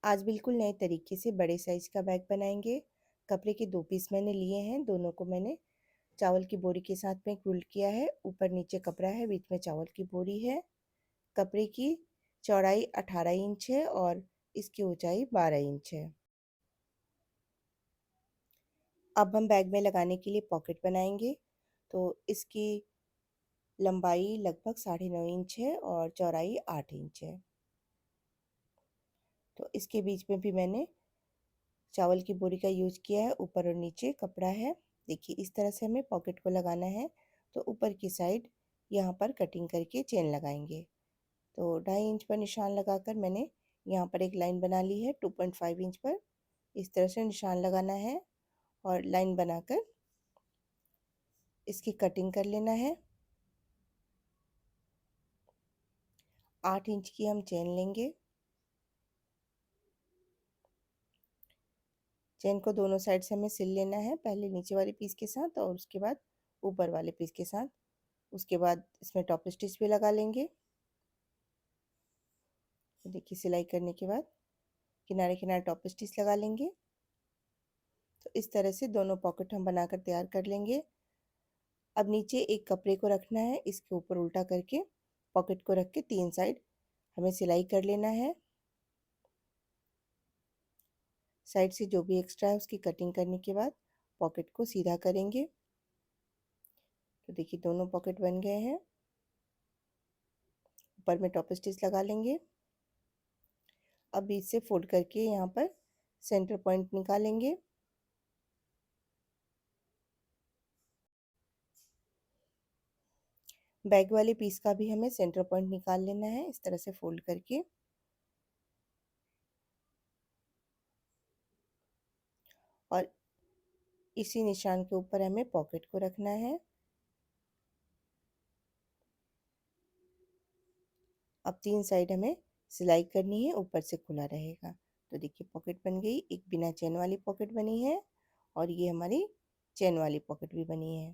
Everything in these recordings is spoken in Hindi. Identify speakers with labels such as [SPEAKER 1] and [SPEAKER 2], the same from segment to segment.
[SPEAKER 1] आज बिल्कुल नए तरीके से बड़े साइज का बैग बनाएंगे। कपड़े के 2 पीस मैंने लिए हैं, दोनों को मैंने चावल की बोरी के साथ में क्विल्ट किया है। ऊपर नीचे कपड़ा है, बीच में चावल की बोरी है। कपड़े की चौड़ाई 18 इंच है और इसकी ऊंचाई 12 इंच है। अब हम बैग में लगाने के लिए पॉकेट बनाएंगे। तो इसकी लंबाई लगभग 9.5 इंच है और चौड़ाई 8 इंच है। तो इसके बीच में भी मैंने चावल की बोरी का यूज किया है। ऊपर और नीचे कपड़ा है। देखिए इस तरह से हमें पॉकेट को लगाना है। तो ऊपर की साइड यहाँ पर कटिंग करके चेन लगाएंगे। तो 2.5 इंच पर निशान लगाकर मैंने यहाँ पर एक लाइन बना ली है। 2.5 इंच पर इस तरह से निशान लगाना है और लाइन बनाकर इसकी कटिंग कर लेना है। 8 इंच की हम चेन लेंगे। चेन को दोनों साइड से हमें सिल लेना है, पहले नीचे वाले पीस के साथ और उसके बाद ऊपर वाले पीस के साथ। उसके बाद इसमें टॉप स्टिच भी लगा लेंगे। तो देखिए सिलाई करने के बाद किनारे किनारे टॉप स्टिच लगा लेंगे। तो इस तरह से दोनों पॉकेट हम बनाकर तैयार कर लेंगे। अब नीचे एक कपड़े को रखना है, इसके ऊपर उल्टा करके पॉकेट को रख के 3 साइड हमें सिलाई कर लेना है। साइड से जो भी एक्स्ट्रा है उसकी कटिंग करने के बाद पॉकेट को सीधा करेंगे। तो देखिए दोनों पॉकेट बन गए हैं। ऊपर में टॉप स्टिच लगा लेंगे। अब बीच से फोल्ड करके यहाँ पर सेंटर पॉइंट निकालेंगे। बैक वाले पीस का भी हमें सेंटर पॉइंट निकाल लेना है, इस तरह से फोल्ड करके। और इसी निशान के ऊपर हमें पॉकेट को रखना है। अब 3 साइड हमें सिलाई करनी है, ऊपर से खुला रहेगा। तो देखिए पॉकेट बन गई, एक बिना चेन वाली पॉकेट बनी है और ये हमारी चेन वाली पॉकेट भी बनी है।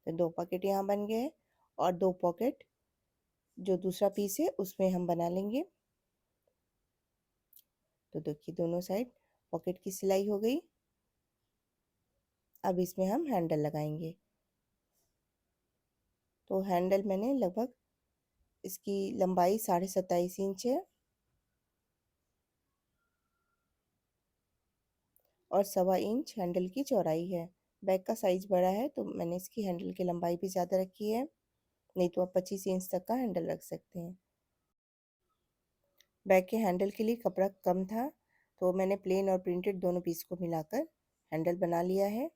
[SPEAKER 1] तो 2 पॉकेट यहाँ बन गए और 2 पॉकेट जो दूसरा पीस है उसमें हम बना लेंगे। तो देखिए दोनों साइड पॉकेट की सिलाई हो गई। अब इसमें हम हैंडल लगाएंगे। तो हैंडल मैंने लगभग इसकी लंबाई 27.5 इंच है और 1.25 इंच हैंडल की चौड़ाई है। बैग का साइज बड़ा है तो मैंने इसकी हैंडल की लंबाई भी ज़्यादा रखी है, नहीं तो आप 25 इंच तक का हैंडल रख सकते हैं। बैग के हैंडल के लिए कपड़ा कम था तो मैंने प्लेन और प्रिंटेड दोनों पीस को मिलाकर हैंडल बना लिया है।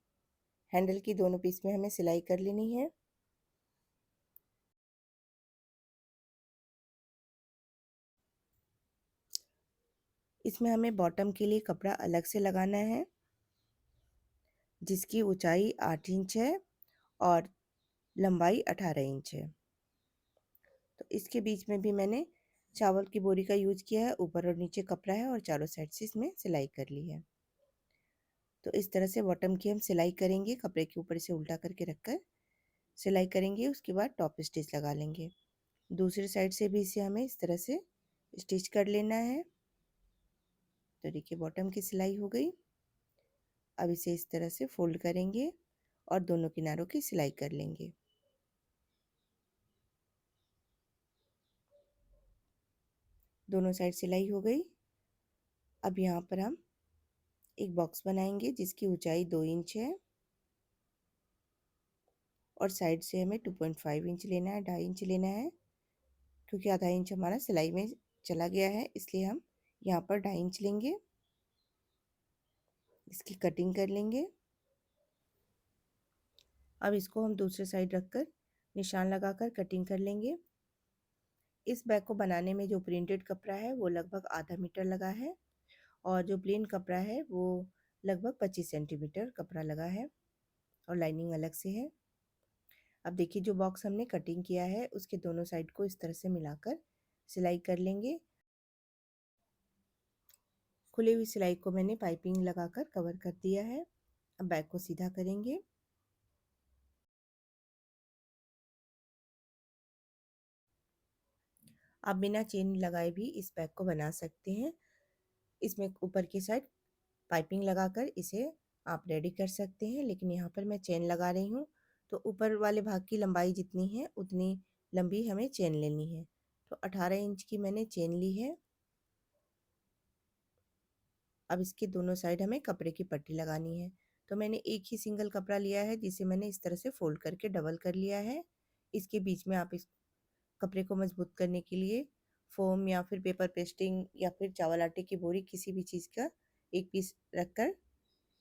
[SPEAKER 1] हैंडल की दोनों पीस में हमें सिलाई कर लेनी है। इसमें हमें बॉटम के लिए कपड़ा अलग से लगाना है, जिसकी ऊंचाई 8 इंच है और लंबाई 18 इंच है। तो इसके बीच में भी मैंने चावल की बोरी का यूज किया है। ऊपर और नीचे कपड़ा है और चारों साइड से इसमें सिलाई कर ली है। तो इस तरह से बॉटम की हम सिलाई करेंगे, कपड़े के ऊपर से उल्टा करके रखकर सिलाई करेंगे। उसके बाद टॉप स्टिच लगा लेंगे। दूसरी साइड से भी इसे हमें इस तरह से स्टिच कर लेना है। तो देखिए बॉटम की सिलाई हो गई। अब इसे इस तरह से फोल्ड करेंगे और दोनों किनारों की सिलाई कर लेंगे। दोनों साइड सिलाई हो गई। अब यहाँ पर हम एक बॉक्स बनाएंगे जिसकी ऊंचाई 2 इंच है और साइड से हमें 2.5 इंच लेना है, 2.5 इंच लेना है। क्योंकि आधा इंच हमारा सिलाई में चला गया है इसलिए हम यहाँ पर 2.5 इंच लेंगे। इसकी कटिंग कर लेंगे। अब इसको हम दूसरे साइड रखकर निशान लगाकर कटिंग कर लेंगे। इस बैग को बनाने में जो प्रिंटेड कपड़ा है वो लगभग आधा मीटर लगा है और जो प्लेन कपड़ा है वो लगभग 25 सेंटीमीटर कपड़ा लगा है और लाइनिंग अलग से है। अब देखिए जो बॉक्स हमने कटिंग किया है उसके दोनों साइड को इस तरह से मिलाकर सिलाई कर लेंगे। खुली हुई सिलाई को मैंने पाइपिंग लगाकर कवर कर दिया है। अब बैग को सीधा करेंगे। आप बिना चेन लगाए भी इस बैग को बना सकते हैं। इसमें ऊपर की साइड पाइपिंग लगाकर इसे आप रेडी कर सकते हैं, लेकिन यहाँ पर मैं चेन लगा रही हूँ। तो ऊपर वाले भाग की लंबाई जितनी है उतनी लंबी हमें चेन लेनी है। तो 18 इंच की मैंने चेन ली है। अब इसके दोनों साइड हमें कपड़े की पट्टी लगानी है। तो मैंने एक ही सिंगल कपड़ा लिया है, जिसे मैंने इस तरह से फोल्ड करके डबल कर लिया है। इसके बीच में आप इस कपड़े को मजबूत करने के लिए फोम या फिर पेपर पेस्टिंग या फिर चावल आटे की बोरी, किसी भी चीज़ का एक पीस रखकर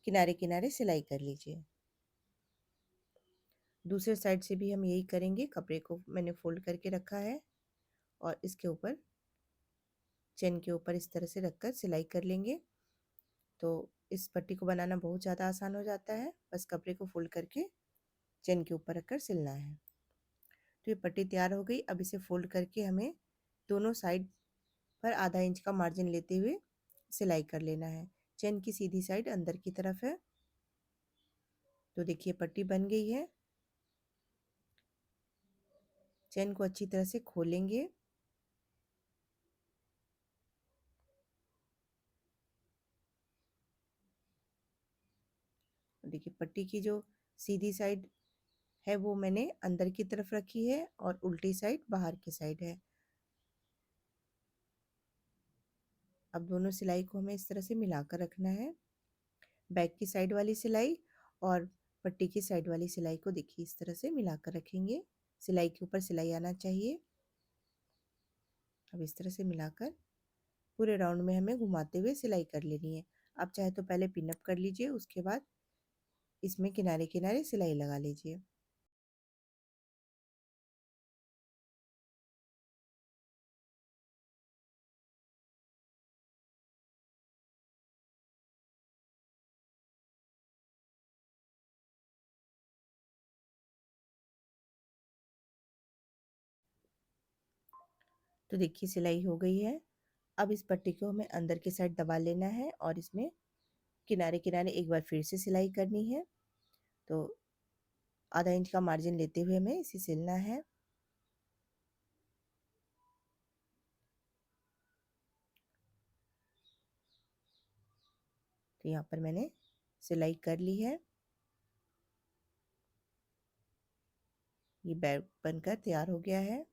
[SPEAKER 1] किनारे किनारे सिलाई कर लीजिए। दूसरे साइड से भी हम यही करेंगे। कपड़े को मैंने फोल्ड करके रखा है और इसके ऊपर चेन के ऊपर इस तरह से रखकर सिलाई कर लेंगे। तो इस पट्टी को बनाना बहुत ज़्यादा आसान हो जाता है। बस कपड़े को फोल्ड करके चेन के ऊपर रखकर सिलना है। तो ये पट्टी तैयार हो गई। अब इसे फोल्ड करके हमें दोनों साइड पर आधा इंच का मार्जिन लेते हुए सिलाई कर लेना है। चेन की सीधी साइड अंदर की तरफ है। तो देखिए पट्टी बन गई है। चेन को अच्छी तरह से खोलेंगे। देखिए पट्टी की जो सीधी साइड है वो मैंने अंदर की तरफ रखी है और उल्टी साइड बाहर की साइड है। अब दोनों सिलाई को हमें इस तरह से मिलाकर रखना है। बैक की साइड वाली सिलाई और पट्टी की साइड वाली सिलाई को देखिए इस तरह से मिलाकर रखेंगे। सिलाई के ऊपर सिलाई आना चाहिए। अब इस तरह से मिलाकर पूरे राउंड में हमें घुमाते हुए सिलाई कर लेनी है। आप चाहे तो पहले पिनअप कर लीजिए, उसके बाद इसमें किनारे किनारे सिलाई लगा लीजिए। तो देखिए सिलाई हो गई है। अब इस पट्टी को हमें अंदर की साइड दबा लेना है और इसमें किनारे किनारे एक बार फिर से सिलाई करनी है। तो आधा इंच का मार्जिन लेते हुए हमें इसे सिलना है। तो यहाँ पर मैंने सिलाई कर ली है। ये बैग बनकर तैयार हो गया है।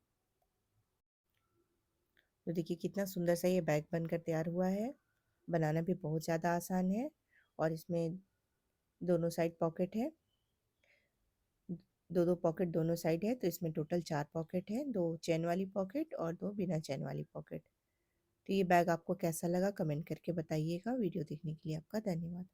[SPEAKER 1] तो देखिए कितना सुंदर सा ये बैग बनकर तैयार हुआ है। बनाना भी बहुत ज़्यादा आसान है और इसमें दोनों साइड पॉकेट है। दो दो पॉकेट दोनों साइड है, तो इसमें टोटल 4 पॉकेट है, 2 चेन वाली पॉकेट और 2 बिना चेन वाली पॉकेट। तो ये बैग आपको कैसा लगा कमेंट करके बताइएगा। वीडियो देखने के लिए आपका धन्यवाद।